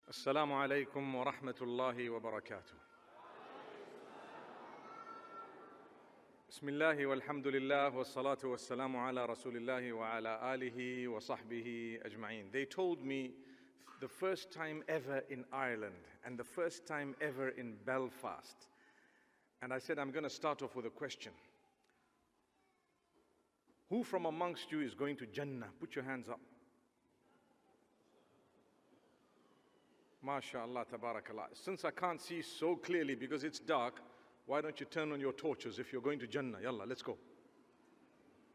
Assalamu alaikum wa rahmatullahi wa barakatuh. Bismillahi walhamdulillah wa salatu wa salamu ala rasulillahi wa ala alihi wa sahbihi ajma'in. They told me the first time ever in Ireland and the first time ever in Belfast. And I said, I'm going to start off with a question. Who from amongst you is going to Jannah? Put your hands up. MashaAllah, tabarakallah. Since I can't see so clearly because it's dark, why don't you turn on your torches if you're going to Jannah? Yalla, let's go.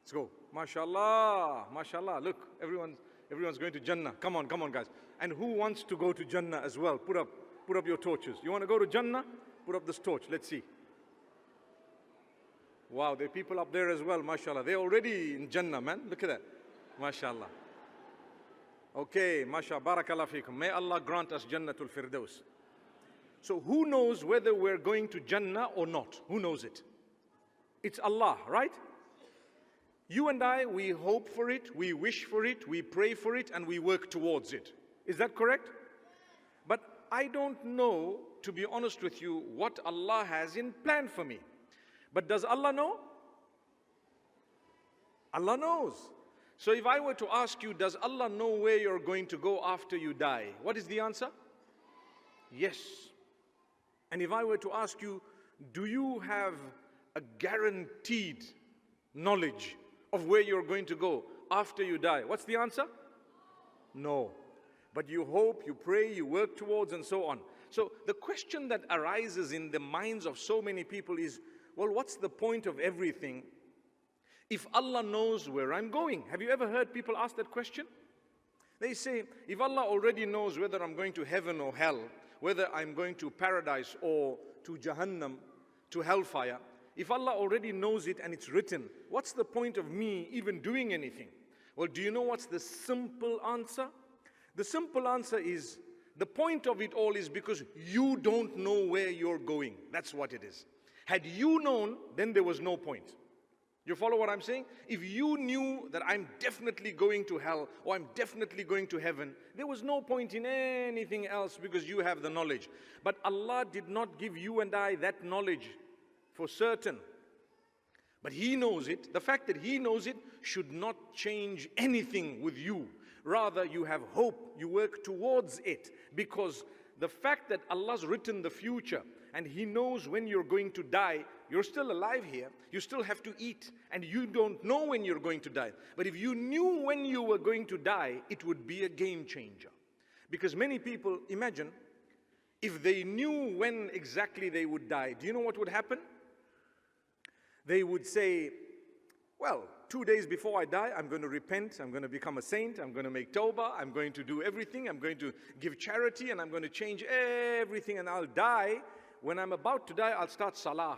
Let's go. MashaAllah, MashaAllah. Look, everyone's going to Jannah. Come on, guys. And who wants to go to Jannah as well? Put up your torches. You want to go to Jannah? Put up this torch. Let's see. Wow, there are people up there as well, MashaAllah. They're already in Jannah, man. Look at that. MashaAllah. Okay, mashallah, barakallah feekum. May Allah grant us Jannatul Firdaus. So who knows whether we're going to Jannah or not? Who knows it? It's Allah, right? You and I, we hope for it, we wish for it, we pray for it, and we work towards it. Is that correct? But I don't know, to be honest with you, what Allah has in plan for me. But does Allah know? Allah knows. So if I were to ask you, does Allah know where you're going to go after you die? What is the answer? Yes. And if I were to ask you, do you have a guaranteed knowledge of where you're going to go after you die? What's the answer? No. But you hope, you pray, you work towards, and so on. So the question that arises in the minds of so many people is, well, what's the point of everything if Allah knows where I'm going? Have you ever heard people ask that question? They say, if Allah already knows whether I'm going to heaven or hell, whether I'm going to paradise or to Jahannam, to hellfire, if Allah already knows it and it's written, what's the point of me even doing anything? Well, do you know what's the simple answer? The simple answer is, the point of it all is because you don't know where you're going. That's what it is. Had you known, then there was no point. You follow what I'm saying? If you knew that I'm definitely going to hell or I'm definitely going to heaven, there was no point in anything else because you have the knowledge. But Allah did not give you and I that knowledge for certain. But He knows it. The fact that He knows it should not change anything with you. Rather, you have hope, you work towards it, because the fact that Allah's written the future and He knows when you're going to die, you're still alive here, you still have to eat, and you don't know when you're going to die. But if you knew when you were going to die, it would be a game changer. Because many people, imagine, if they knew when exactly they would die, do you know what would happen? They would say, well, 2 days before I die, I'm going to repent, I'm going to become a saint, I'm going to make tawbah, I'm going to do everything, I'm going to give charity, and I'm going to change everything, and I'll die. When I'm about to die, I'll start salah.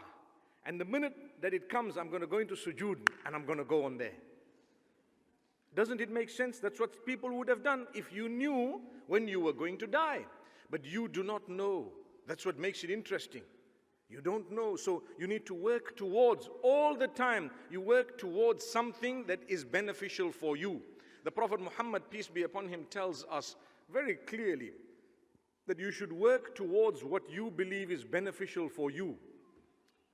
And the minute that it comes, I'm going to go into sujood, and I'm going to go on there. Doesn't it make sense? That's what people would have done if you knew when you were going to die. But you do not know. That's what makes it interesting. You don't know, so you need to work towards, all the time, you work towards something that is beneficial for you. The Prophet Muhammad, peace be upon him, tells us very clearly that you should work towards what you believe is beneficial for you.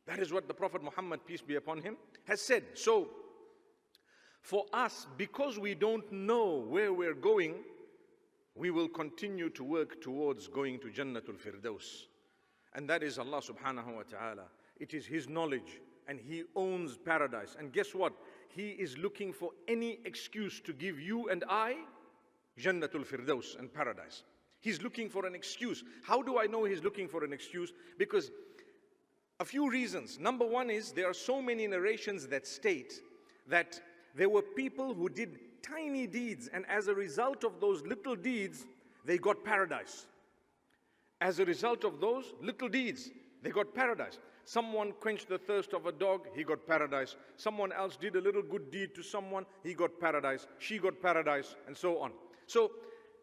That is what the Prophet Muhammad, peace be upon him, has said. So, for us, because we don't know where we're going, we will continue to work towards going to Jannatul Firdaus. And that is Allah subhanahu wa ta'ala. It is His knowledge, and He owns paradise. And guess what? He is looking for any excuse to give you and I Jannatul Firdaus and paradise. He's looking for an excuse. How do I know He's looking for an excuse? Because a few reasons. Number one is, there are so many narrations that state that there were people who did tiny deeds, and as a result of those little deeds, they got paradise. As a result of those little deeds, they got paradise. Someone quenched the thirst of a dog, he got paradise. Someone else did a little good deed to someone, he got paradise. She got paradise, and so on. So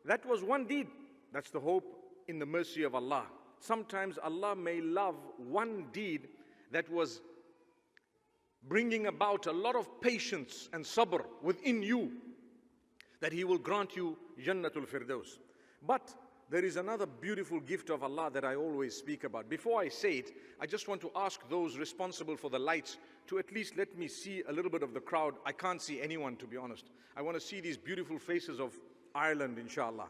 that was one deed. That's the hope in the mercy of Allah. Sometimes Allah may love one deed that was bringing about a lot of patience and sabr within you, that He will grant you Jannatul Firdaus. But there is another beautiful gift of Allah that I always speak about. Before I say it, I just want to ask those responsible for the lights to at least let me see a little bit of the crowd. I can't see anyone, to be honest. I want to see these beautiful faces of Ireland, inshallah,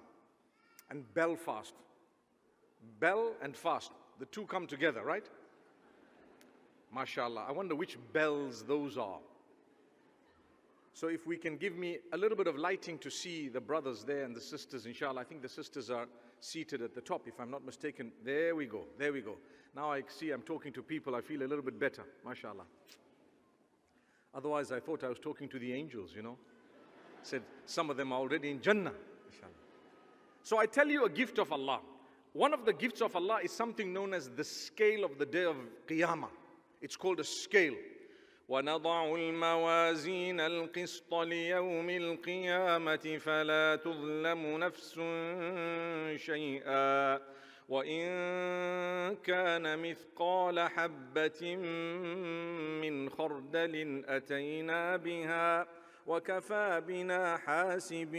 and Belfast. Bell and fast, the two come together, right? MashaAllah. I wonder which bells those are. So if we can give me a little bit of lighting to see the brothers there and the sisters, inshallah. I think the sisters are seated at the top, if I'm not mistaken. There we go, there we go. Now I see I'm talking to people, I feel a little bit better, MashaAllah. Otherwise I thought I was talking to the angels, you know. Said some of them are already in Jannah, inshallah. So I tell you a gift of Allah. One of the gifts of Allah is something known as the scale of the day of Qiyamah. It's called a scale. وَنَضَعُ الْمَوَازِينَ الْقِسْطَ لِيَوْمِ الْقِيَامَةِ فَلَا تُظْلَمُ نَفْسٌ شَيْئًا وَإِن كَانَ مِثْقَالَ حَبَّةٍ مِّنْ خَرْدَلٍ أَتَيْنَا بِهَا وَكَفَى بِنَا حَاسِبِينَ.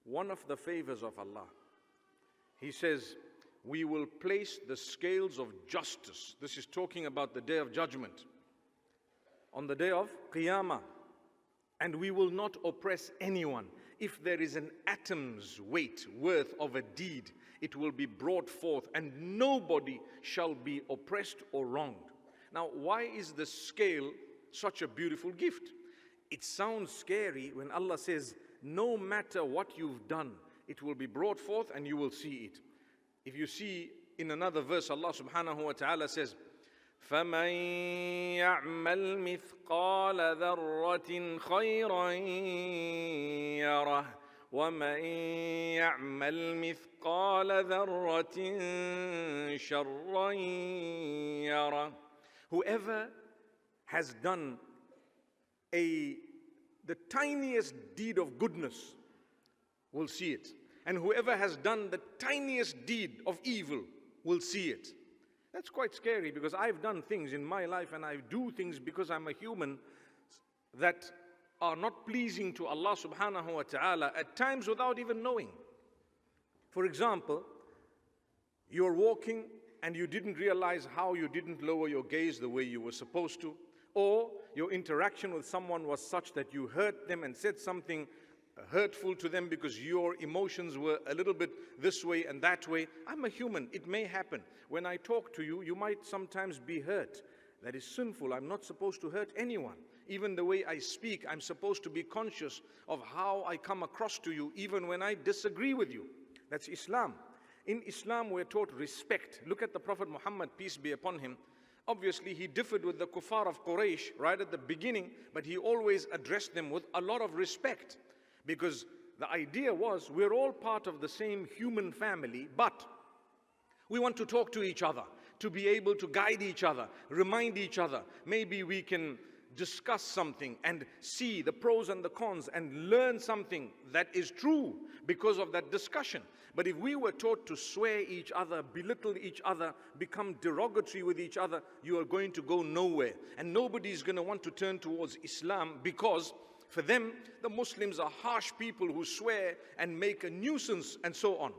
One of the favors of Allah, He says, we will place the scales of justice. This is talking about the day of judgment. On the day of Qiyamah. And we will not oppress anyone. If there is an atom's weight worth of a deed, it will be brought forth and nobody shall be oppressed or wronged. Now, why is the scale such a beautiful gift? It sounds scary when Allah says, no matter what you've done, it will be brought forth and you will see it. If you see in another verse, Allah subhanahu wa ta'ala says, فَمَنْ يَعْمَلْ مِثْقَالَ ذَرَّةٍ خَيْرًا يَرَهُ وَمَنْ يَعْمَلْ مِثْقَالَ ذَرَّةٍ شَرًّا يَرَهُ. Whoever has done the tiniest deed of goodness will see it. And whoever has done the tiniest deed of evil will see it. That's quite scary, because I've done things in my life and I do things because I'm a human that are not pleasing to Allah subhanahu wa ta'ala at times without even knowing. For example, you're walking and you didn't realize how you didn't lower your gaze the way you were supposed to, or your interaction with someone was such that you hurt them and said something hurtful to them because your emotions were a little bit this way and that way. I'm a human, it may happen. When I talk to you, you might sometimes be hurt. That is sinful. I'm not supposed to hurt anyone. Even the way I speak, I'm supposed to be conscious of how I come across to you, even when I disagree with you. That's Islam. In Islam, we're taught respect. Look at the Prophet Muhammad, peace be upon him. Obviously, he differed with the kuffar of Quraysh right at the beginning, but he always addressed them with a lot of respect. Because the idea was, we're all part of the same human family, but we want to talk to each other, to be able to guide each other, remind each other. Maybe we can discuss something and see the pros and the cons and learn something that is true because of that discussion. But if we were taught to swear each other, belittle each other, become derogatory with each other, you are going to go nowhere. And nobody is going to want to turn towards Islam, because for them, the Muslims are harsh people who swear and make a nuisance and so on.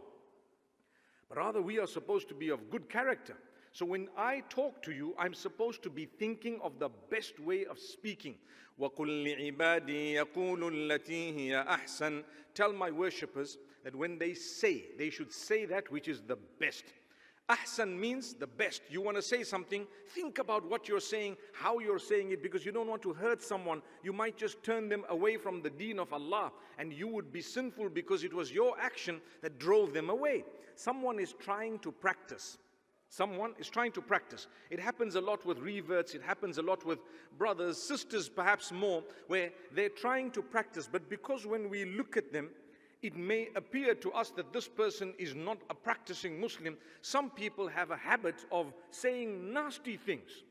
But rather, we are supposed to be of good character. So when I talk to you, I'm supposed to be thinking of the best way of speaking. وَقُلْ لِعِبَادِي يَقُولُ الَّتِي هِيَ أَحْسَنُ. Tell my worshippers that when they should say that which is the best. Ahsan means the best. You want to say something, think about what you're saying, how you're saying it, because you don't want to hurt someone. You might just turn them away from the deen of Allah, and you would be sinful because it was your action that drove them away. Someone is trying to practice. Someone is trying to practice. It happens a lot with reverts, it happens a lot with brothers, sisters perhaps more, where they're trying to practice, but because when we look at them, it may appear to us that this person is not a practicing Muslim. Some people have a habit of saying nasty things.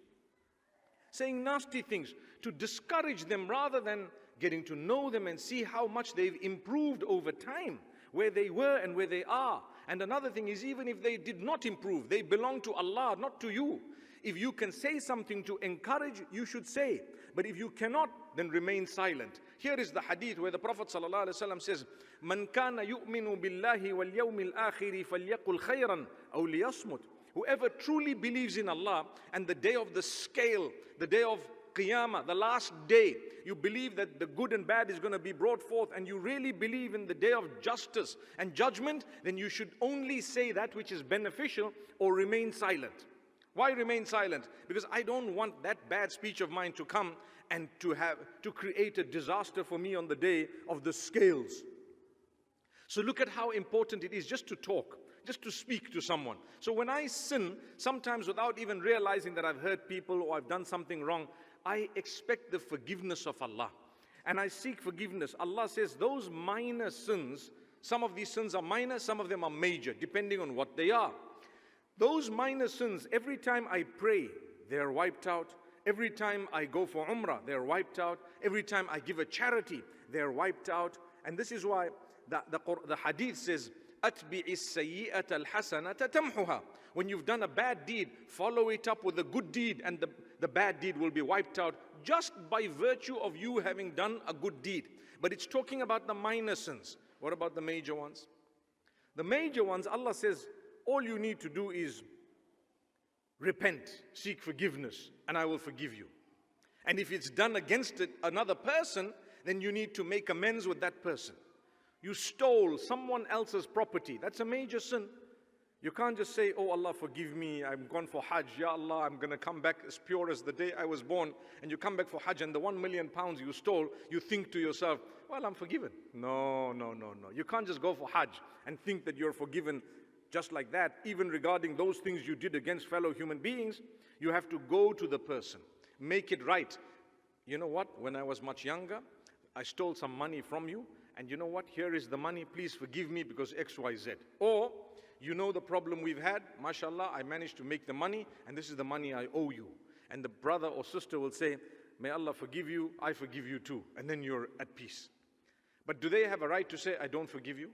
Saying nasty things to discourage them rather than getting to know them and see how much they've improved over time, where they were and where they are. And another thing is, even if they did not improve, they belong to Allah, not to you. If you can say something to encourage, you should say. But if you cannot, then remain silent. Here is the hadith where the Prophet ﷺ says, "Man kana yu'minu billahi wal yawmil akhiri falyaqul khayran aw liyasmut." Whoever truly believes in Allah and the day of the scale, the day of Qiyamah, the last day, you believe that the good and bad is going to be brought forth, and you really believe in the day of justice and judgment, then you should only say that which is beneficial or remain silent. Why remain silent? Because I don't want that bad speech of mine to come and to create a disaster for me on the day of the scales. So look at how important it is just to talk, just to speak to someone. So when I sin, sometimes without even realizing that I've hurt people or I've done something wrong, I expect the forgiveness of Allah. And I seek forgiveness. Allah says those minor sins, some of these sins are minor, some of them are major, depending on what they are. Those minor sins, every time I pray, they are wiped out. Every time I go for Umrah, they are wiped out. Every time I give a charity, they are wiped out. And this is why the hadith says, أَتْبِعِ السَّيِّئَةَ الْحَسَنَةَ تَمْحُهَا. When you've done a bad deed, follow it up with a good deed, and the bad deed will be wiped out just by virtue of you having done a good deed. But it's talking about the minor sins. What about the major ones? The major ones, Allah says, all you need to do is repent, seek forgiveness, and I will forgive you. And if it's done against another person, then you need to make amends with that person. You stole someone else's property. That's a major sin. You can't just say, oh Allah, forgive me, I'm gone for Hajj. Ya Allah, I'm going to come back as pure as the day I was born. And you come back for Hajj, and the 1 million pounds you stole, you think to yourself, well, I'm forgiven. No. You can't just go for Hajj and think that you're forgiven just like that. Even regarding those things you did against fellow human beings, you have to go to the person, make it right. You know what? When I was much younger, I stole some money from you. And you know what? Here is the money. Please forgive me because X, Y, Z. Or, you know the problem we've had. MashaAllah, I managed to make the money, and this is the money I owe you. And the brother or sister will say, may Allah forgive you, I forgive you too. And then you're at peace. But do they have a right to say, I don't forgive you?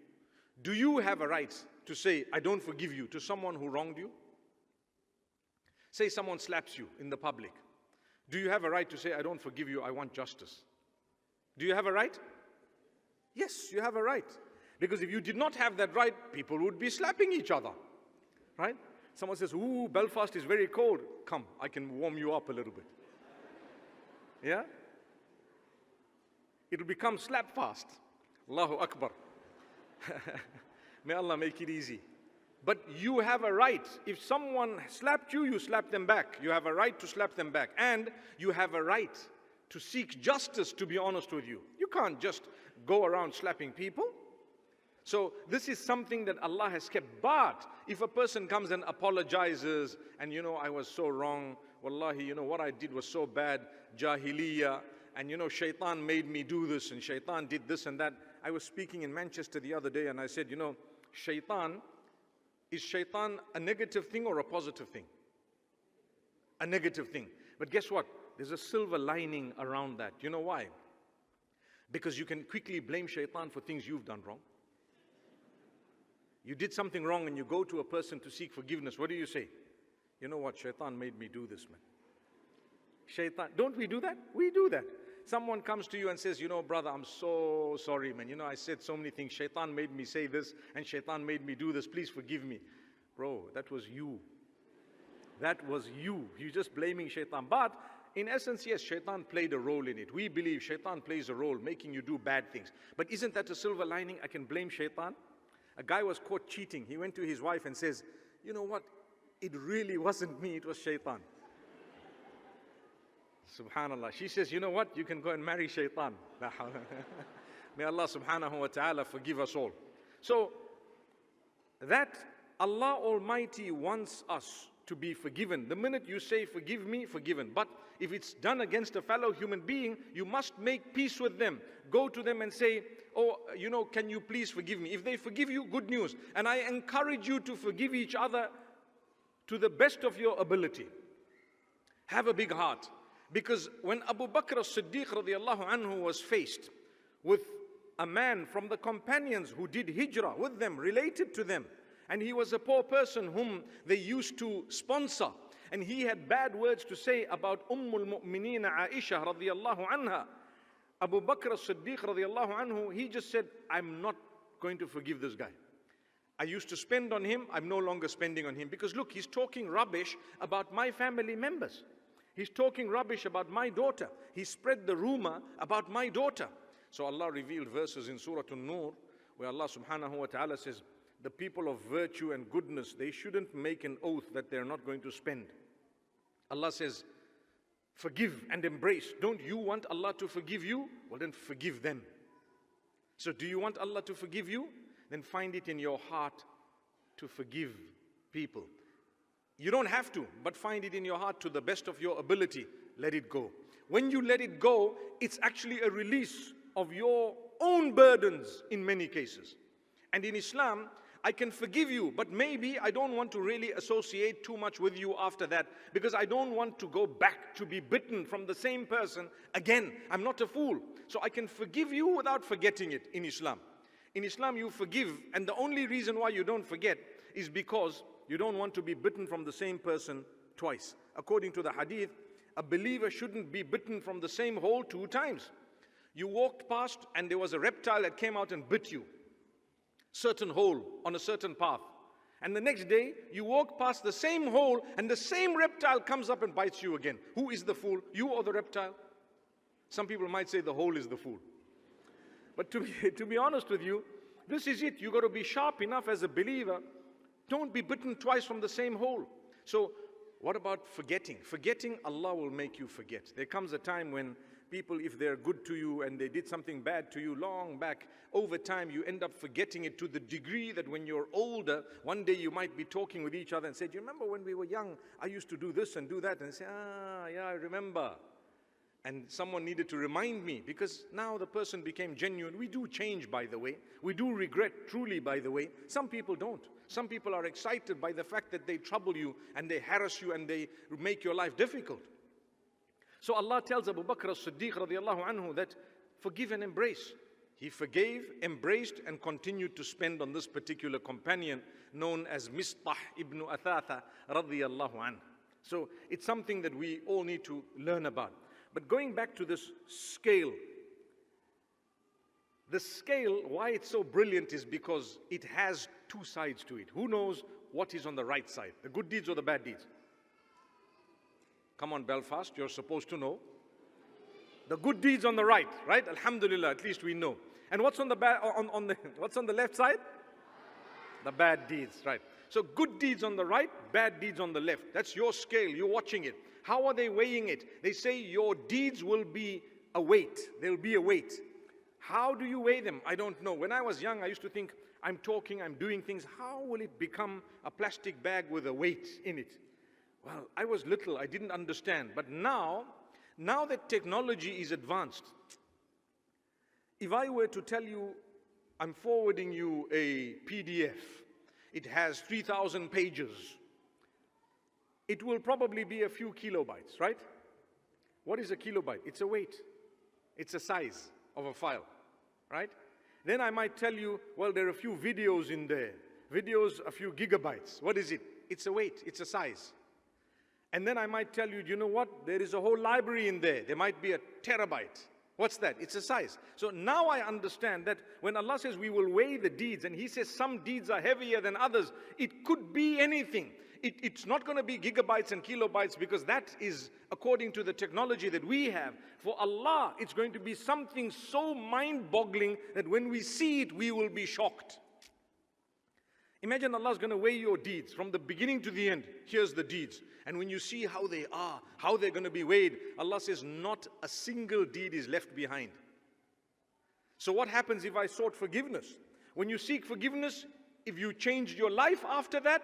Do you have a right to say, I don't forgive you to someone who wronged you? Say someone slaps you in the public. Do you have a right to say, I don't forgive you, I want justice? Do you have a right? Yes, you have a right. Because if you did not have that right, people would be slapping each other. Right? Someone says, ooh, Belfast is very cold. Come, I can warm you up a little bit. Yeah? It'll become slap fast. Allahu Akbar. May Allah make it easy. But you have a right. If someone slapped you, you slap them back. You have a right to slap them back. And you have a right to seek justice, to be honest with you. You can't just go around slapping people. So this is something that Allah has kept. But if a person comes and apologizes, and you know, I was so wrong, wallahi, you know, what I did was so bad, jahiliyyah, and you know, shaitan made me do this, and shaitan did this and that. I was speaking in Manchester the other day, and I said, you know, is shaitan a negative thing or a positive thing? A negative thing. But guess what? There's a silver lining around that. You know why? Because you can quickly blame shaitan for things you've done wrong. You did something wrong and you go to a person to seek forgiveness. What do you say? You know what? Shaitan made me do this, man. Shaitan. Don't we do that? We do that. Someone comes to you and says, you know, brother, I'm so sorry, man. You know, I said so many things. Shaitan made me say this and shaitan made me do this. Please forgive me. Bro, that was you. That was you. You're just blaming shaitan. But in essence, yes, shaitan played a role in it. We believe shaitan plays a role, making you do bad things. But isn't that a silver lining? I can blame shaitan. A guy was caught cheating. He went to his wife and says, you know what? It really wasn't me, it was shaitan. Subhanallah. She says, you know what? You can go and marry shaitan. May Allah subhanahu wa ta'ala forgive us all. So, that Allah Almighty wants us to be forgiven. The minute you say, forgive me, forgiven. But if it's done against a fellow human being, you must make peace with them. Go to them and say, oh, you know, can you please forgive me? If they forgive you, good news. And I encourage you to forgive each other to the best of your ability. Have a big heart. Because when Abu Bakr as-Siddiq radiallahu anhu was faced with a man from the companions who did hijrah with them, related to them, and he was a poor person whom they used to sponsor, and he had bad words to say about Ummul Mu'mineen Aisha radiallahu anha, Abu Bakr as-Siddiq radiallahu anhu, he just said, I'm not going to forgive this guy. I used to spend on him, I'm no longer spending on him. Because look, he's talking rubbish about my family members. He's talking rubbish about my daughter. He spread the rumor about my daughter. So Allah revealed verses in Surah An-Nur, where Allah subhanahu wa ta'ala says, the people of virtue and goodness, they shouldn't make an oath that they're not going to spend. Allah says, forgive and embrace. Don't you want Allah to forgive you? Well, then forgive them. So do you want Allah to forgive you? Then find it in your heart to forgive people. You don't have to, but find it in your heart to the best of your ability. Let it go. When you let it go, it's actually a release of your own burdens in many cases. And in Islam, I can forgive you, but maybe I don't want to really associate too much with you after that, because I don't want to go back to be bitten from the same person again. I'm not a fool. So I can forgive you without forgetting it in Islam. In Islam, you forgive, and the only reason why you don't forget is because you don't want to be bitten from the same person twice. According to the hadith, a believer shouldn't be bitten from the same hole 2 times. You walked past and there was a reptile that came out and bit you. Certain hole on a certain path. And the next day, you walk past the same hole and the same reptile comes up and bites you again. Who is the fool? You or the reptile? Some people might say the hole is the fool. But to be honest with you, this is it. You got to be sharp enough as a believer. Don't be bitten twice from the same hole. So what about forgetting? Forgetting, Allah will make you forget. There comes a time when people, if they're good to you and they did something bad to you long back, over time you end up forgetting it to the degree that when you're older, one day you might be talking with each other and say, do you remember when we were young, I used to do this and do that? And say, yeah, I remember. And someone needed to remind me, because now the person became genuine. We do change, by the way. We do regret, truly, by the way. Some people don't. Some people are excited by the fact that they trouble you and they harass you and they make your life difficult. So Allah tells Abu Bakr as-Siddiq radiallahu anhu that forgive and embrace. He forgave, embraced, and continued to spend on this particular companion known as Mistah ibn Athatha radiallahu anhu. So it's something that we all need to learn about. But going back to this scale, the scale, why it's so brilliant is because it has 2 sides to it. Who knows what is on the right side? The good deeds or the bad deeds? Come on, Belfast, you're supposed to know. The good deeds on the right, right? Alhamdulillah, at least we know. And what's on the what's on the left side? The bad deeds, right? So good deeds on the right, bad deeds on the left. That's your scale, you're watching it. How are they weighing it? They say your deeds will be a weight. They'll be a weight. How do you weigh them? I don't know. When I was young, I used to think, I'm talking, I'm doing things. How will it become a plastic bag with a weight in it? Well, I was little, I didn't understand. But now that technology is advanced, if I were to tell you, I'm forwarding you a PDF, it has 3,000 pages. It will probably be a few kilobytes, right? What is a kilobyte? It's a weight. It's a size of a file, right? Then I might tell you, well, there are a few videos in there. Videos, a few gigabytes. What is it? It's a weight. It's a size. And then I might tell you, you know what? There is a whole library in there. There might be a terabyte. What's that? It's a size. So now I understand that when Allah says we will weigh the deeds, and He says some deeds are heavier than others, it could be anything. It's not going to be gigabytes and kilobytes, because that is according to the technology that we have. For Allah, it's going to be something so mind-boggling that when we see it, we will be shocked. Imagine Allah is going to weigh your deeds from the beginning to the end. Here's the deeds. And when you see how they are, how they're going to be weighed, Allah says not a single deed is left behind. So what happens if I sought forgiveness? When you seek forgiveness, if you changed your life after that,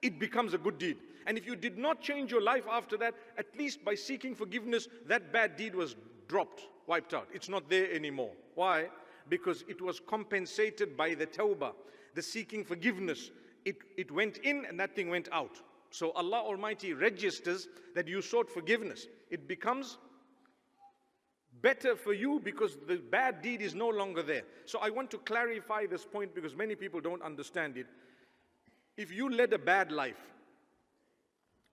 it becomes a good deed. And if you did not change your life after that, at least by seeking forgiveness, that bad deed was dropped, wiped out. It's not there anymore. Why? Because it was compensated by the tawbah, the seeking forgiveness. It went in and that thing went out. So Allah Almighty registers that you sought forgiveness. It becomes better for you because the bad deed is no longer there. So I want to clarify this point because many people don't understand it. If you led a bad life,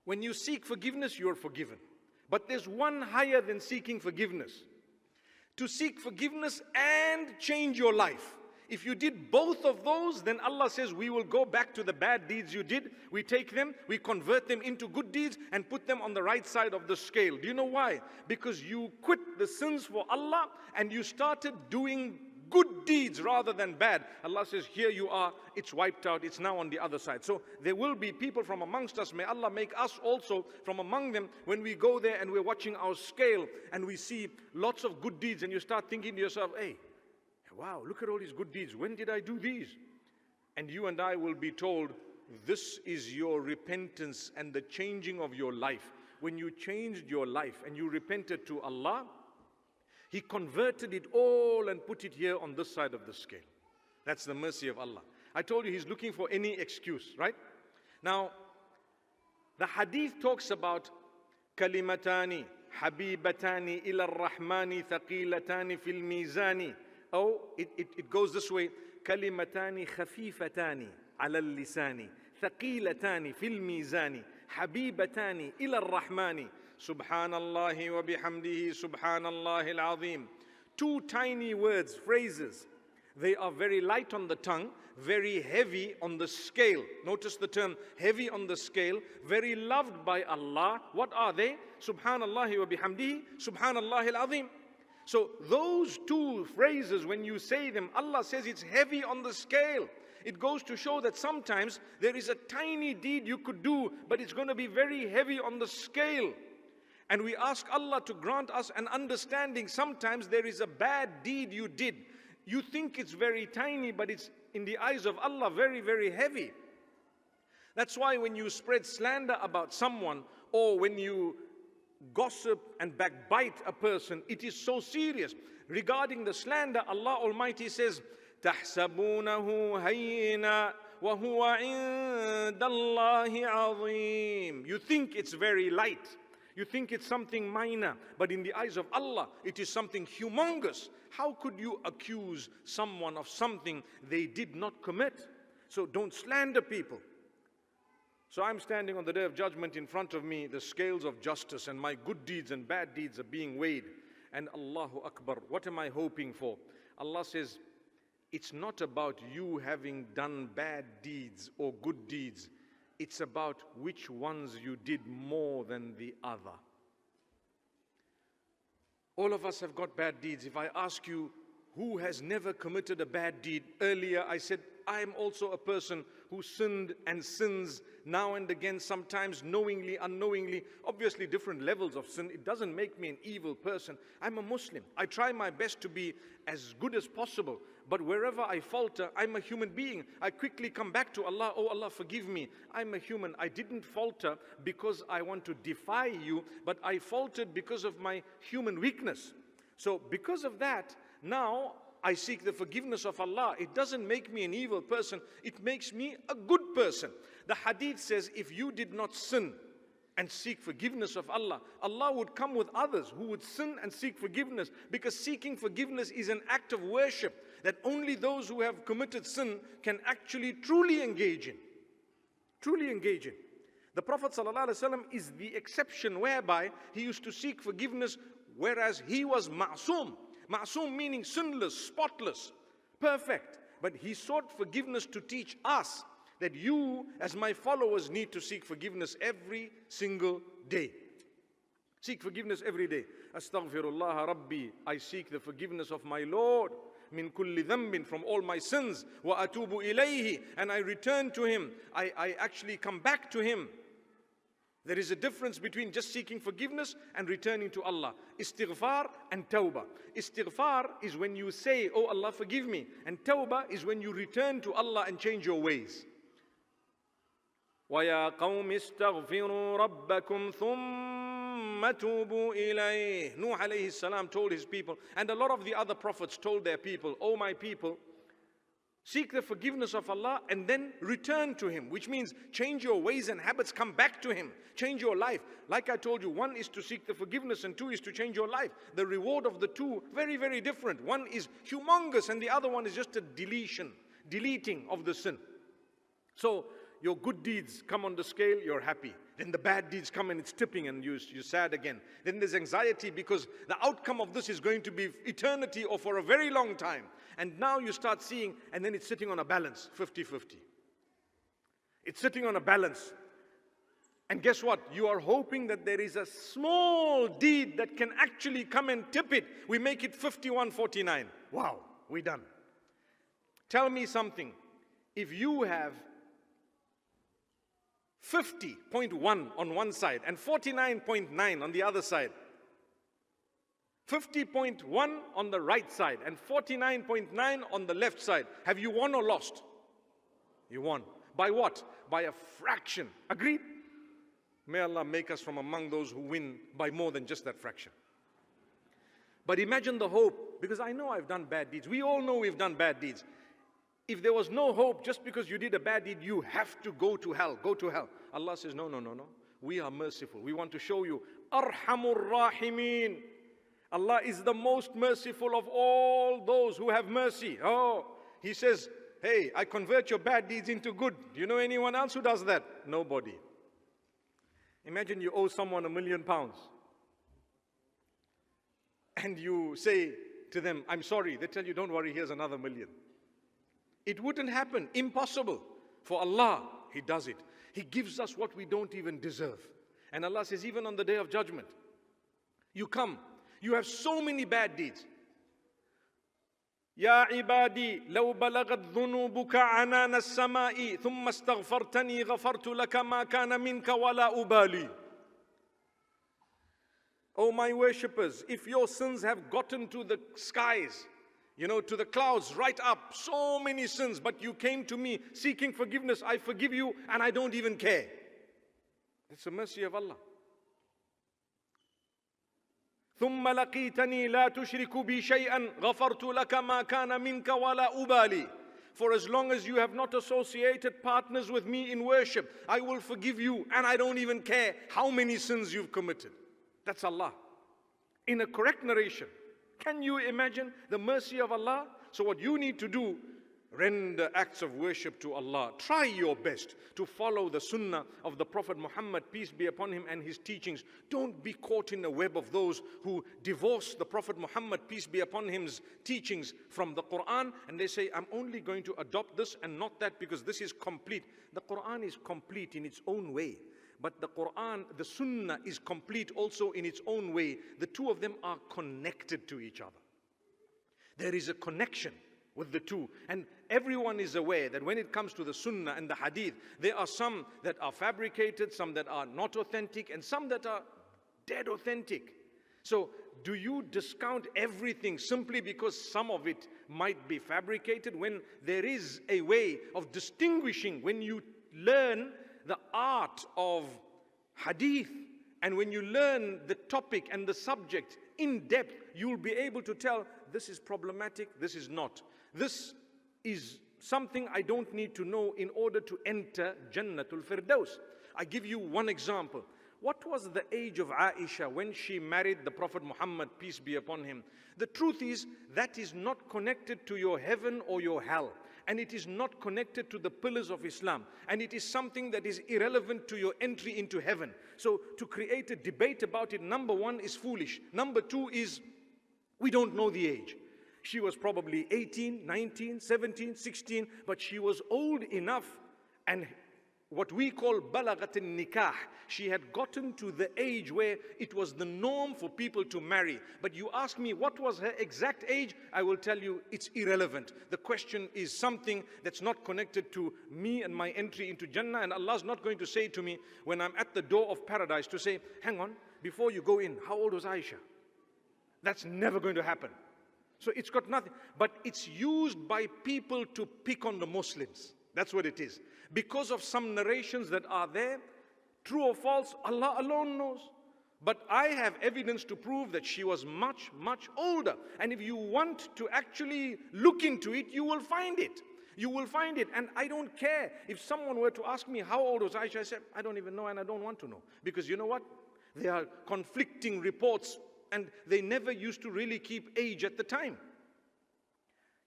when you seek forgiveness, you're forgiven. But there's one higher than seeking forgiveness. to seek forgiveness and change your life. If you did both of those, then Allah says, we will go back to the bad deeds you did. We take them, we convert them into good deeds and put them on the right side of the scale. Do you know why? Because you quit the sins for Allah and you started doing good deeds rather than bad. Allah says, here you are, it's wiped out, it's now on the other side. So there will be people from amongst us, may Allah make us also from among them, when we go there and we're watching our scale and we see lots of good deeds and you start thinking to yourself, hey, wow, look at all these good deeds. When did I do these? And you and I will be told, this is your repentance and the changing of your life. When you changed your life and you repented to Allah, He converted it all and put it here on this side of the scale. That's the mercy of Allah. I told you He's looking for any excuse, right? Now, the hadith talks about kalimatani, habibatani ila ar-rahmani, thaqilatani fil mizani. Oh, it goes this way. كلمتان خفيفتان على اللسان ثقيلتان في الميزان حبيبتان إلى الرحمن سبحان الله وبحمده سبحان الله العظيم. Two tiny words, phrases. They are very light on the tongue, very heavy on the scale. Notice the term heavy on the scale, very loved by Allah. What are they? Subhanallah wa bihamdihi, Subhanallah al-Azim. So those two phrases, when you say them, Allah says it's heavy on the scale. It goes to show that sometimes there is a tiny deed you could do, but it's going to be very heavy on the scale. And we ask Allah to grant us an understanding. Sometimes there is a bad deed you did. You think it's very tiny, but it's in the eyes of Allah very, very heavy. That's why when you spread slander about someone, or when you gossip and backbite a person, it is so serious. Regarding the slander, Allah Almighty says, تَحْسَبُونَهُ هَيِّنًا وَهُوَ عِندَ اللَّهِ عَظِيمٌ. You think it's very light. You think it's something minor. But in the eyes of Allah, it is something humongous. How could you accuse someone of something they did not commit? So don't slander people. So I'm standing on the Day of Judgment. In front of me, the scales of justice, and my good deeds and bad deeds are being weighed. And Allahu Akbar, what am I hoping for? Allah says, it's not about you having done bad deeds or good deeds. It's about which ones you did more than the other. All of us have got bad deeds. If I ask you, who has never committed a bad deed? Earlier I said, I am also a person who sinned and sins now and again, sometimes knowingly, unknowingly, obviously different levels of sin. It doesn't make me an evil person. I'm a Muslim. I try my best to be as good as possible. But wherever I falter, I'm a human being. I quickly come back to Allah. Oh Allah, forgive me. I'm a human. I didn't falter because I want to defy you, but I faltered because of my human weakness. So because of that, now I seek the forgiveness of Allah. It doesn't make me an evil person. It makes me a good person. The hadith says, if you did not sin and seek forgiveness of Allah, Allah would come with others who would sin and seek forgiveness, because seeking forgiveness is an act of worship that only those who have committed sin can actually truly engage in. Truly engage in. The Prophet ﷺ is the exception whereby he used to seek forgiveness, whereas he was ma'soom. Ma'soom meaning sinless, spotless, perfect. But he sought forgiveness to teach us that you, as my followers, need to seek forgiveness every single day. Seek forgiveness every day. Astaghfirullah Rabbi. I seek the forgiveness of my Lord. Min kulli dhanbin, from all my sins. Wa atubu ilayhi. And I return to Him. I actually come back to Him. There is a difference between just seeking forgiveness and returning to Allah. Istighfar and tawbah. Istighfar is when you say, oh Allah, forgive me. And tawbah is when you return to Allah and change your ways. وَيَا قَوْمِ اسْتَغْفِرُوا رَبَّكُمْ ثُمَّ تُوبُوا إِلَيْهِ. Nuh alayhi salam told his people, and a lot of the other prophets told their people, oh my people, seek the forgiveness of Allah and then return to Him, which means change your ways and habits, come back to Him, change your life. Like I told you, one is to seek the forgiveness and two is to change your life. The reward of the two, very, very different. One is humongous and the other one is just a deleting of the sin. So your good deeds come on the scale, you're happy. Then the bad deeds come and it's tipping and you're sad again. Then there's anxiety because the outcome of this is going to be eternity or for a very long time. And now you start seeing, and then it's sitting on a balance, 50-50. It's sitting on a balance. And guess what? You are hoping that there is a small deed that can actually come and tip it. We make it 51-49. Wow, we're done. Tell me something. If you have 50.1 on one side and 49.9 on the other side, 50.1 on the right side and 49.9 on the left side, have you won or lost? You won. By what? By a fraction. Agreed? May Allah make us from among those who win by more than just that fraction. But imagine the hope, because I know I've done bad deeds. We all know we've done bad deeds. If there was no hope, just because you did a bad deed, you have to go to hell. Go to hell. Allah says, no. We are merciful. We want to show you. Arhamur Rahimin. Allah is the most merciful of all those who have mercy. Oh, He says, hey, I convert your bad deeds into good. Do you know anyone else who does that? Nobody. Imagine you owe someone £1 million. And you say to them, I'm sorry. They tell you, don't worry, here's another $1 million. It wouldn't happen. Impossible. For Allah, He does it. He gives us what we don't even deserve. And Allah says, even on the Day of Judgment, you come, you have so many bad deeds. يا عبادي لو بلغت ذنوبك عنان السماء ثم استغفرتني غفرت لك ما كان منك ولا أبالي. Oh my worshippers, if your sins have gotten to the skies, to the clouds, right up, so many sins, but you came to me seeking forgiveness, I forgive you and I don't even care. That's the mercy of Allah. ثم لقيتني لا تشرك بي شيئا غفرت لك ما كان منك ولا أبالي. For as long as you have not associated partners with me in worship, I will forgive you and I don't even care how many sins you've committed. That's Allah. In a correct narration. Can you imagine the mercy of Allah? So what you need to do, render acts of worship to Allah. Try your best to follow the sunnah of the Prophet Muhammad, peace be upon him, and his teachings. Don't be caught in the web of those who divorce the Prophet Muhammad, peace be upon him's teachings from the Quran, and they say, I'm only going to adopt this and not that because this is complete. The Quran is complete in its own way. But the Quran, the Sunnah is complete also in its own way. The two of them are connected to each other. There is a connection with the two. And everyone is aware that when it comes to the Sunnah and the Hadith, there are some that are fabricated, some that are not authentic, and some that are dead authentic. So do you discount everything simply because some of it might be fabricated, when there is a way of distinguishing? When you learn the art of Hadith, and when you learn the topic and the subject in depth, you'll be able to tell, this is problematic, this is not. This is something I don't need to know in order to enter Jannatul Firdaus. I give you one example. What was the age of Aisha when she married the Prophet Muhammad, peace be upon him? The truth is, that is not connected to your heaven or your hell. And it is not connected to the pillars of Islam. And it is something that is irrelevant to your entry into heaven. So to create a debate about it, number one, is foolish. Number two is, we don't know the age. She was probably 18, 19, 17, 16, but she was old enough, and what we call balaghat al-nikah. She had gotten to the age where it was the norm for people to marry. But you ask me, what was her exact age? I will tell you, it's irrelevant. The question is something that's not connected to me and my entry into Jannah. And Allah's not going to say to me, when I'm at the door of paradise, to say, hang on, before you go in, how old was Aisha? That's never going to happen. So it's got nothing. But it's used by people to pick on the Muslims. That's what it is. Because of some narrations that are there, true or false, Allah alone knows. But I have evidence to prove that she was much, much older. And if you want to actually look into it, you will find it. You will find it. And I don't care. If someone were to ask me how old was Aisha, I said, I don't even know and I don't want to know. Because you know what? There are conflicting reports and they never used to really keep age at the time.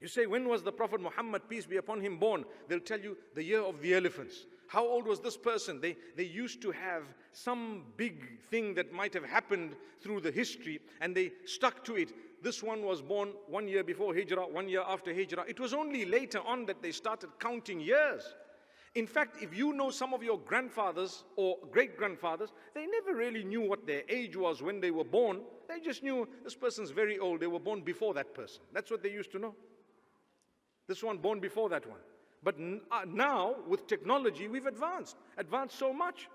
You say, when was the Prophet Muhammad, peace be upon him, born? They'll tell you the year of the elephants. How old was this person? They used to have some big thing that might have happened through the history, and they stuck to it. This one was born 1 year before Hijrah, 1 year after Hijrah. It was only later on that they started counting years. In fact, if you know some of your grandfathers or great-grandfathers, they never really knew what their age was when they were born. They just knew this person's very old. They were born before that person. That's what they used to know. This one born before that one. But now, with technology, we've advanced so much.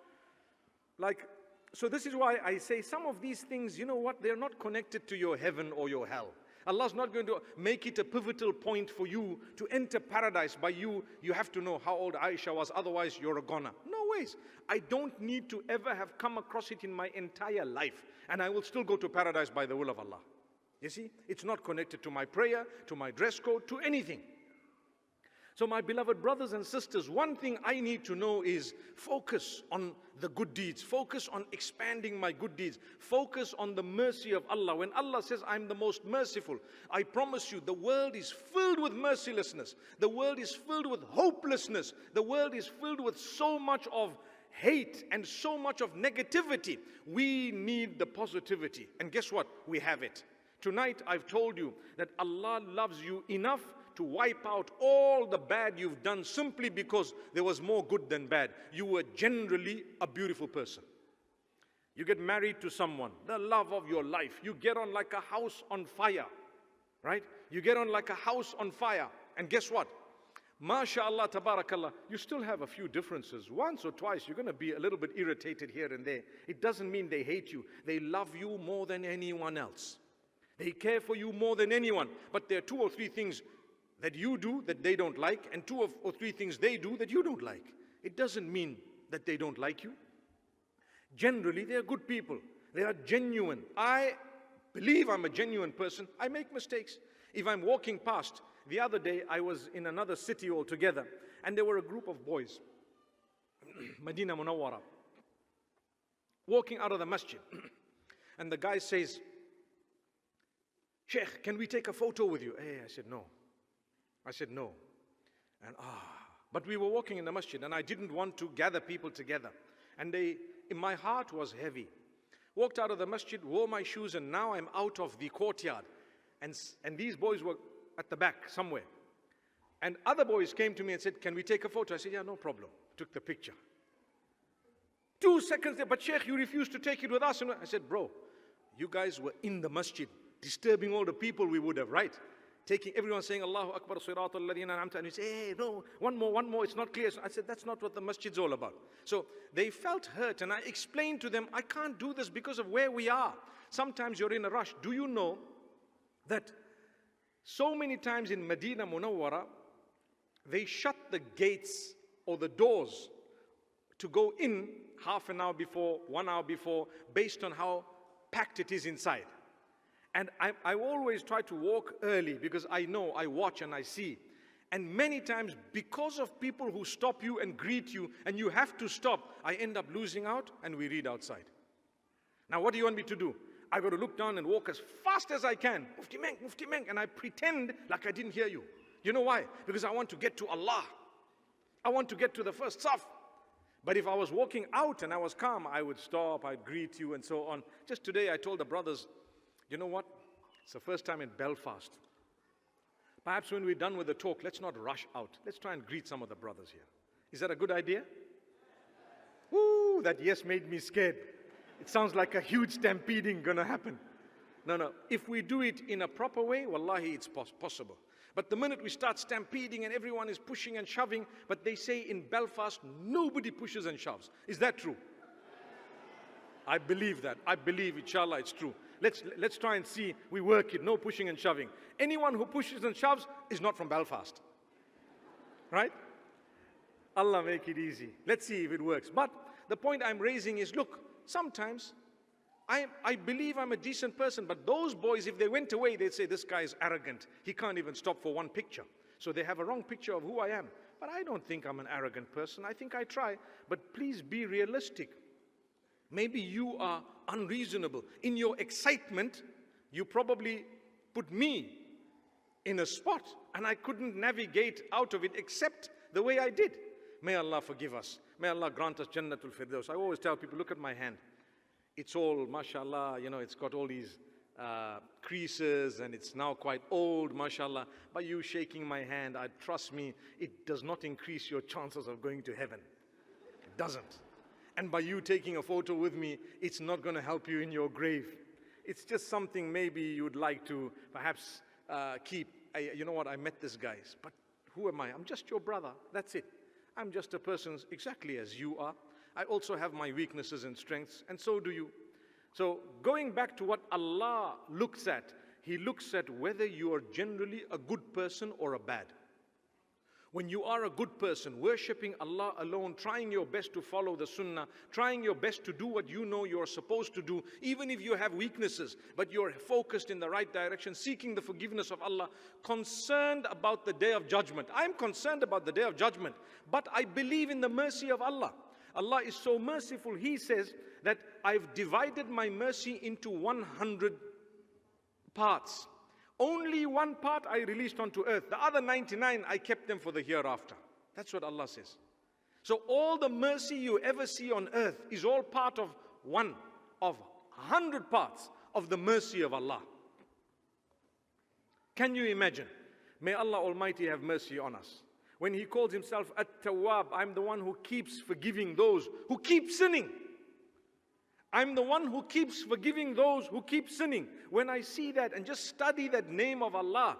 So this is why I say some of these things, you know what, they're not connected to your heaven or your hell. Allah's not going to make it a pivotal point for you to enter paradise. By you have to know how old Aisha was, otherwise you're a goner. No ways. I don't need to ever have come across it in my entire life, and I will still go to paradise by the will of Allah. You see, it's not connected to my prayer, to my dress code, to anything. So my beloved brothers and sisters, one thing I need to know is focus on the good deeds. Focus on expanding my good deeds. Focus on the mercy of Allah. When Allah says, I'm the most merciful, I promise you, the world is filled with mercilessness. The world is filled with hopelessness. The world is filled with so much of hate and so much of negativity. We need the positivity. And guess what? We have it. Tonight, I've told you that Allah loves you enough to wipe out all the bad you've done simply because there was more good than bad. You were generally a beautiful person. You get married to someone, the love of your life. You get on like a house on fire, right? You get on like a house on fire. And guess what? MashaAllah, tabarakallah, you still have a few differences. Once or twice, you're going to be a little bit irritated here and there. It doesn't mean they hate you. They love you more than anyone else. They care for you more than anyone. But there are 2 or 3 things that you do that they don't like, and 2 or 3 things they do that you don't like. It doesn't mean that they don't like you. Generally, they are good people. They are genuine. I believe I'm a genuine person. I make mistakes. If I'm walking past, the other day I was in another city altogether, and there were a group of boys, Medina Munawwara, walking out of the masjid. And the guy says, Sheikh, can we take a photo with you? Hey, I said, no. I said, no. And but we were walking in the masjid, and I didn't want to gather people together. And in my heart was heavy. Walked out of the masjid, wore my shoes, and now I'm out of the courtyard. And these boys were at the back somewhere. And other boys came to me and said, can we take a photo? I said, yeah, no problem. Took the picture. 2 seconds there, but Sheikh, you refused to take it with us. And I said, bro, you guys were in the masjid, disturbing all the people we would have, right? Taking everyone saying Allahu Akbar, Siratal Ladina An'amta, and you say, hey, no, one more, it's not clear. So I said, that's not what the masjid's all about. So they felt hurt, and I explained to them, I can't do this because of where we are. Sometimes you're in a rush. Do you know that so many times in Medina Munawwara, they shut the gates or the doors to go in half an hour before, 1 hour before, based on how packed it is inside. And I always try to walk early because I know, I watch and I see. And many times, because of people who stop you and greet you, and you have to stop, I end up losing out, and we read outside. Now, what do you want me to do? I've got to look down and walk as fast as I can. Mufti Menk, and I pretend like I didn't hear you. You know why? Because I want to get to Allah. I want to get to the first saf. But if I was walking out and I was calm, I would stop, I'd greet you and so on. Just today, I told the brothers, you know what? It's the first time in Belfast. Perhaps when we're done with the talk, let's not rush out. Let's try and greet some of the brothers here. Is that a good idea? Woo, that yes made me scared. It sounds like a huge stampeding gonna happen. No. If we do it in a proper way, wallahi, it's possible. But the minute we start stampeding and everyone is pushing and shoving, but they say in Belfast, nobody pushes and shoves. Is that true? I believe that. I believe, inshallah, it's true. Let's try and see, we work it, no pushing and shoving. Anyone who pushes and shoves is not from Belfast. Right? Allah make it easy. Let's see if it works. But the point I'm raising is, look, sometimes I believe I'm a decent person, but those boys, if they went away, they'd say, this guy is arrogant. He can't even stop for one picture. So they have a wrong picture of who I am. But I don't think I'm an arrogant person. I think I try. But please be realistic. Maybe you are unreasonable. In your excitement, you probably put me in a spot, and I couldn't navigate out of it except the way I did. May Allah forgive us. May Allah grant us Jannatul Firdaus. I always tell people, look at my hand. It's all, mashallah, you know, it's got all these creases, and it's now quite old, mashallah. By you shaking my hand, trust me, it does not increase your chances of going to heaven. It doesn't. And by you taking a photo with me, it's not going to help you in your grave. It's just something maybe you'd like to perhaps keep. You know what, I met this guy, but who am I? I'm just your brother, that's it. I'm just a person exactly as you are. I also have my weaknesses and strengths, and so do you. So going back to what Allah looks at, He looks at whether you are generally a good person or a bad. When you are a good person, worshipping Allah alone, trying your best to follow the sunnah, trying your best to do what you know you're supposed to do, even if you have weaknesses, but you're focused in the right direction, seeking the forgiveness of Allah, concerned about the Day of Judgment. I'm concerned about the Day of Judgment, but I believe in the mercy of Allah. Allah is so merciful, He says that I've divided my mercy into 100 parts. Only one part I released onto earth. The other 99, I kept them for the hereafter. That's what Allah says. So all the mercy you ever see on earth is all part of one of 100 parts of the mercy of Allah. Can you imagine? May Allah Almighty have mercy on us. When He calls Himself At-Tawwab, I'm the one who keeps forgiving those who keep sinning. I'm the one who keeps forgiving those who keep sinning. When I see that and just study that name of Allah,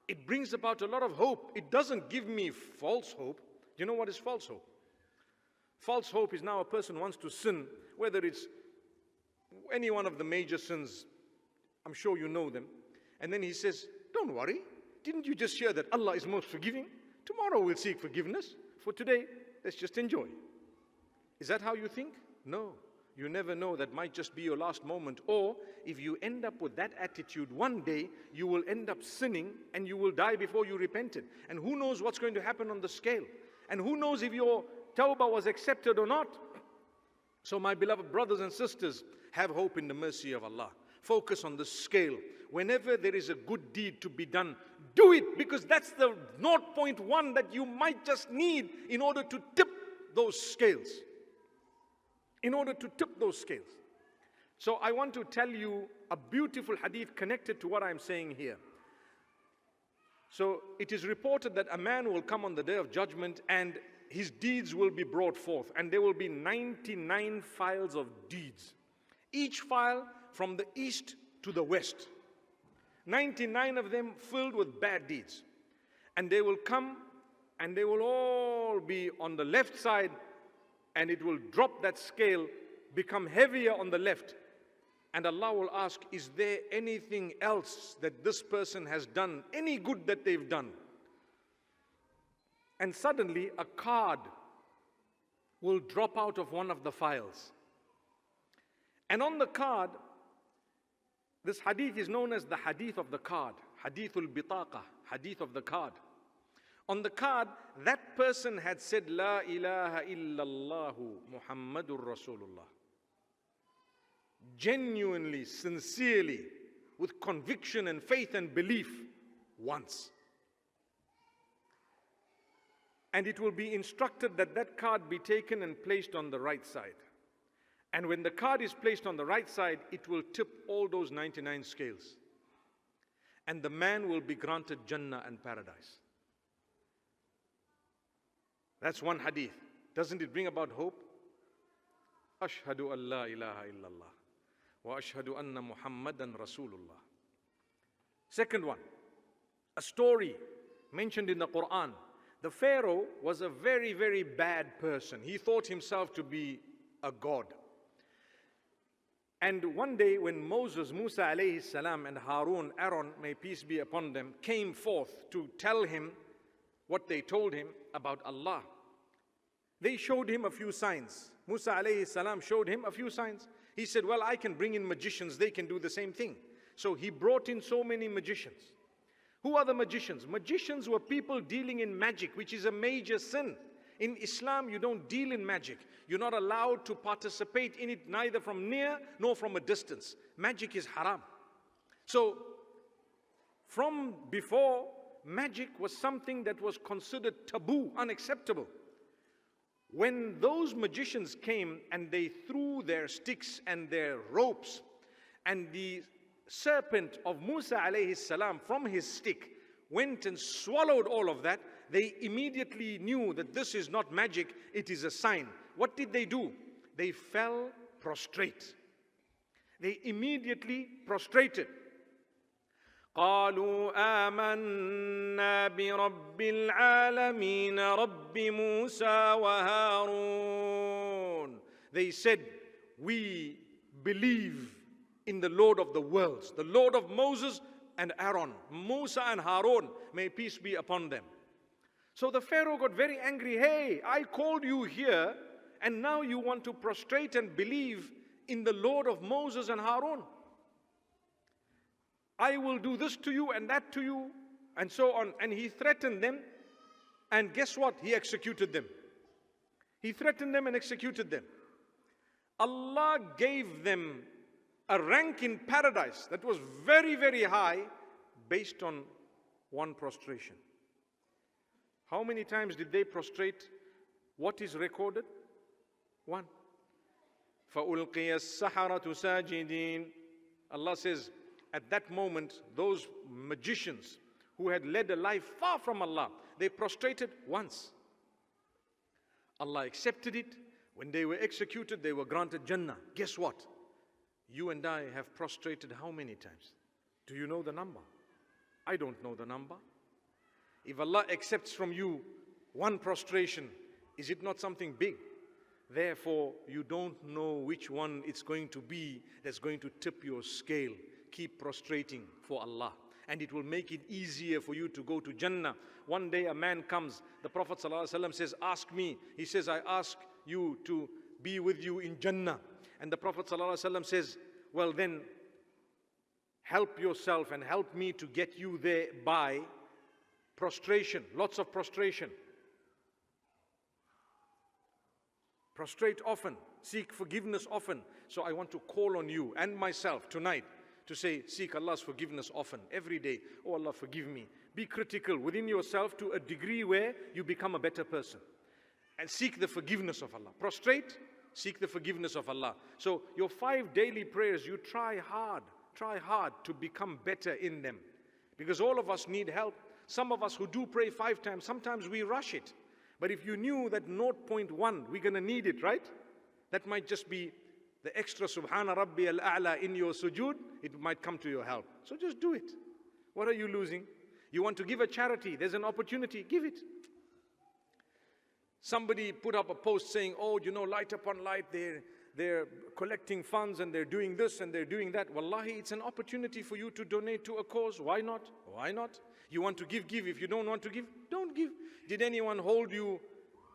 it brings about a lot of hope. It doesn't give me false hope. Do you know what is false hope? False hope is now a person wants to sin, whether it's any one of the major sins. I'm sure you know them. And then he says, don't worry. Didn't you just hear that Allah is most forgiving? Tomorrow we'll seek forgiveness. For today, let's just enjoy. Is that how you think? No. You never know, that might just be your last moment. Or if you end up with that attitude, one day you will end up sinning and you will die before you repented. And who knows what's going to happen on the scale? And who knows if your tawbah was accepted or not? So my beloved brothers and sisters, have hope in the mercy of Allah. Focus on the scale. Whenever there is a good deed to be done, do it, because that's the 0.1 that you might just need in order to tip those scales. In order to tip those scales. So I want to tell you a beautiful hadith connected to what I'm saying here. So it is reported that a man will come on the Day of Judgment and his deeds will be brought forth, and there will be 99 files of deeds. Each file from the east to the west. 99 of them filled with bad deeds. And they will come and they will all be on the left side, and it will drop that scale, become heavier on the left. And Allah will ask, is there anything else that this person has done, any good that they've done? And suddenly a card will drop out of one of the files. And on the card, this hadith is known as the hadith of the card, hadithul bitaqa, hadith of the card. On the card, that person had said, La ilaha illallahu Muhammadur Rasulullah. Genuinely, sincerely, with conviction and faith and belief, once. And it will be instructed that that card be taken and placed on the right side. And when the card is placed on the right side, it will tip all those 99 scales. And the man will be granted Jannah and paradise. That's one hadith. Doesn't it bring about hope? Ashhadu an la ilaha illallah wa ashhadu anna Muhammadan Rasulullah. Second one, a story mentioned in the Quran. The Pharaoh was a very, very bad person. He thought himself to be a god. And one day when Musa alayhi salam and Harun, Aaron, may peace be upon them, came forth to tell him what they told him about Allah, they showed him a few signs. Musa alayhi salam showed him a few signs. He said, well, I can bring in magicians, they can do the same thing. So he brought in so many magicians. Who are the magicians? Magicians were people dealing in magic, which is a major sin. In Islam, you don't deal in magic. You're not allowed to participate in it, neither from near nor from a distance. Magic is haram. So From before, magic was something that was considered taboo, unacceptable. When those magicians came and they threw their sticks and their ropes, and the serpent of Musa alayhi salam from his stick went and swallowed all of that, they immediately knew that this is not magic, it is a sign. What did they do? They fell prostrate. They immediately prostrated. قالوا آمنا برب العالمين رب موسى وهارون. They said, we believe in the Lord of the worlds, the Lord of Moses and Aaron, Musa and Harun, may peace be upon them. So the Pharaoh got very angry. Hey, I called you here and now you want to prostrate and believe in the Lord of Moses and Harun. I will do this to you and that to you, and so on. And he threatened them, and guess what? He executed them. He threatened them and executed them. Allah gave them a rank in paradise that was very, very high based on one prostration. How many times did they prostrate? What is recorded? One. فَأُلْقِيَ السَّحَرَةُ سَاجِدِينَ. Allah says, at that moment, those magicians who had led a life far from Allah, they prostrated once. Allah accepted it. When they were executed, they were granted Jannah. Guess what? You and I have prostrated how many times? Do you know the number? I don't know the number. If Allah accepts from you one prostration, is it not something big? Therefore, you don't know which one it's going to be that's going to tip your scale. Keep prostrating for Allah, and it will make it easier for you to go to Jannah. One day a man comes, the Prophet ﷺ says, ask me. He says, I ask you to be with you in Jannah. And the Prophet ﷺ says, well then, help yourself and help me to get you there by prostration, lots of prostration. Prostrate often, seek forgiveness often. So I want to call on you and myself tonight to say, seek Allah's forgiveness often, every day. Oh Allah, forgive me. Be critical within yourself to a degree where you become a better person. And seek the forgiveness of Allah. Prostrate, seek the forgiveness of Allah. So your 5 daily prayers, you try hard to become better in them. Because all of us need help. Some of us who do pray 5 times, sometimes we rush it. But if you knew that 0.1, we're going to need it, right? That might just be the extra Subhana Rabbi al-A'la in your sujood, it might come to your help. So just do it. What are you losing? You want to give a charity, there's an opportunity, give it. Somebody put up a post saying, oh, you know, Light Upon Light, they're collecting funds and they're doing this and they're doing that. Wallahi, it's an opportunity for you to donate to a cause. Why not? Why not? You want to give, give. If you don't want to give, don't give. Did anyone hold you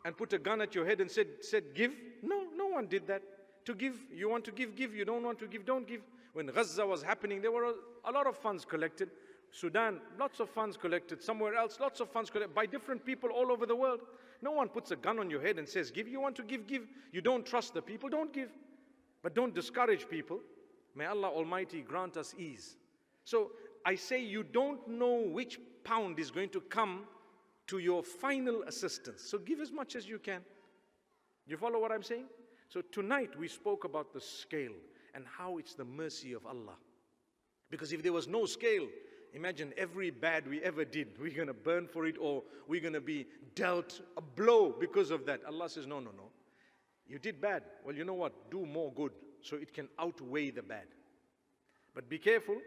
and put a gun at your head and said give? No, no one did that. To give, you want to give, give. You don't want to give, don't give. When Gaza was happening, there were a lot of funds collected. Sudan, lots of funds collected. Somewhere else, lots of funds collected by different people all over the world. No one puts a gun on your head and says, give. You want to give, give. You don't trust the people, don't give. But don't discourage people. May Allah Almighty grant us ease. So I say you don't know which pound is going to come to your final assistance. So give as much as you can. You follow what I'm saying? So tonight we spoke about the scale and how it's the mercy of Allah. Because if there was no scale, imagine every bad we ever did, we're going to burn for it, or we're going to be dealt a blow because of that. Allah says, no, no, no. You did bad. Well, you know what? Do more good so it can outweigh the bad. But be careful.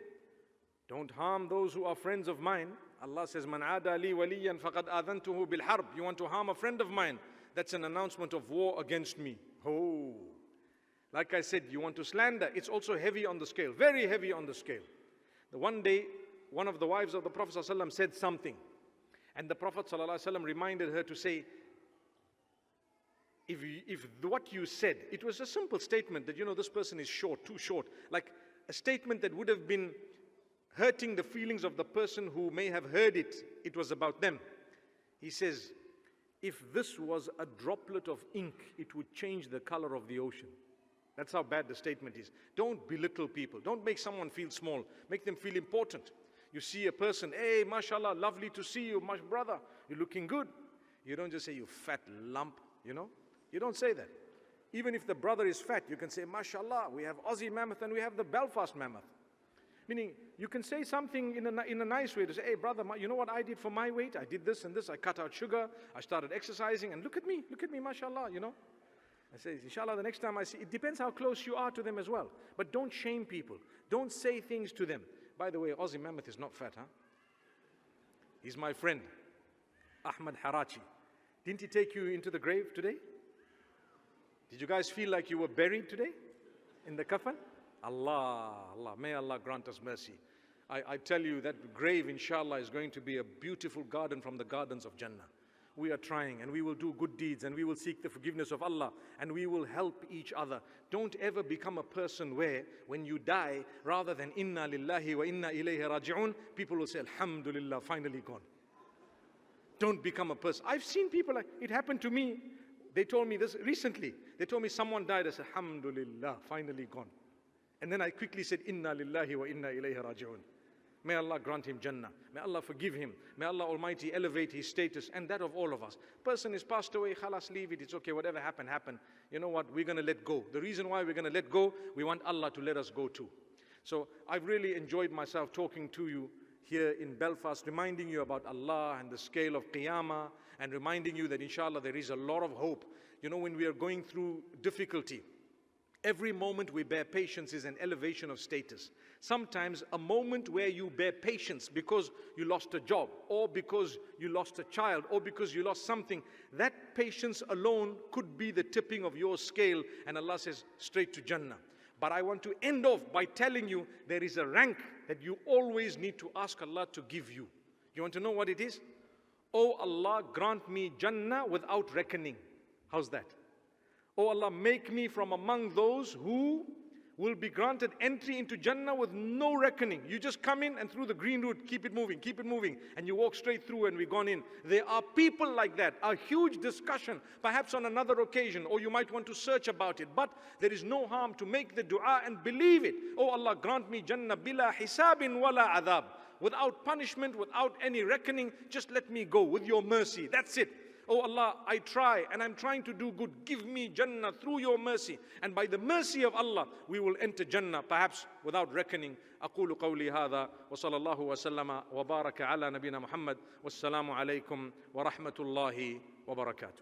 Don't harm those who are friends of mine. Allah says, Man aada li waliyan faqad adhantuhu bil harb. You want to harm a friend of mine? That's an announcement of war against me. Oh. Like I said, you want to slander. It's also heavy on the scale. Very heavy on the scale. The one day, one of the wives of the Prophet ﷺ said something. And the Prophet ﷺ reminded her to say, if what you said, it was a simple statement that, you know, this person is short, too short. Like a statement that would have been hurting the feelings of the person who may have heard it. It was about them. He says, if this was a droplet of ink, it would change the color of the ocean. That's how bad the statement is. Don't belittle people. Don't make someone feel small. Make them feel important. You see a person, hey, mashallah, lovely to see you, my brother, you're looking good. You don't just say, you fat lump, you know. You don't say that. Even if the brother is fat, you can say, mashallah, we have Aussie mammoth and we have the Belfast mammoth. Meaning, you can say something in a nice way to say, hey brother, you know what I did for my weight? I did this and this, I cut out sugar, I started exercising, and look at me, mashallah, you know. I say, inshallah, the next time I see, it depends how close you are to them as well. But don't shame people. Don't say things to them. By the way, Aussie mammoth is not fat, huh? He's my friend, Ahmad Harachi. Didn't he take you into the grave today? Did you guys feel like you were buried today in the kafan? Allah, may Allah grant us mercy. I tell you that grave, inshallah, is going to be a beautiful garden from the gardens of Jannah. We are trying, and we will do good deeds, and we will seek the forgiveness of Allah, and we will help each other. Don't ever become a person where, when you die, rather than inna lillahi wa inna ilayhi raji'un, people will say, alhamdulillah, finally gone. Don't become a person. I've seen people like, it happened to me. They told me this recently. They told me someone died. I said, alhamdulillah, finally gone. And then I quickly said, inna lillahi wa inna ilayhi raji'un. May Allah grant him Jannah. May Allah forgive him. May Allah Almighty elevate his status and that of all of us. Person is passed away, khalas, leave it. It's okay, whatever happened, happened. You know what? We're going to let go. The reason why we're going to let go, we want Allah to let us go too. So I've really enjoyed myself talking to you here in Belfast, reminding you about Allah and the scale of Qiyamah, and reminding you that inshallah there is a lot of hope. You know, when we are going through difficulty, every moment we bear patience is an elevation of status. Sometimes a moment where you bear patience because you lost a job, or because you lost a child, or because you lost something, that patience alone could be the tipping of your scale, and Allah says, straight to Jannah. But I want to end off by telling you there is a rank that you always need to ask Allah to give you. You want to know what it is? Oh Allah, grant me Jannah without reckoning. How's that? Oh Allah, make me from among those who will be granted entry into Jannah with no reckoning. You just come in and through the green route, keep it moving, and you walk straight through and we're gone in. There are people like that. A huge discussion, perhaps on another occasion, or you might want to search about it. But there is no harm to make the dua and believe it. Oh Allah, grant me Jannah bila hisabin wala adhab. Without punishment, without any reckoning, just let me go with your mercy. That's it. Oh Allah, I try and I'm trying to do good. Give me Jannah through your mercy. And by the mercy of Allah, we will enter Jannah, perhaps without reckoning. أقول قولي هذا وصلى الله وسلم وبارك على نبينا محمد والسلام عليكم ورحمة الله وبركاته.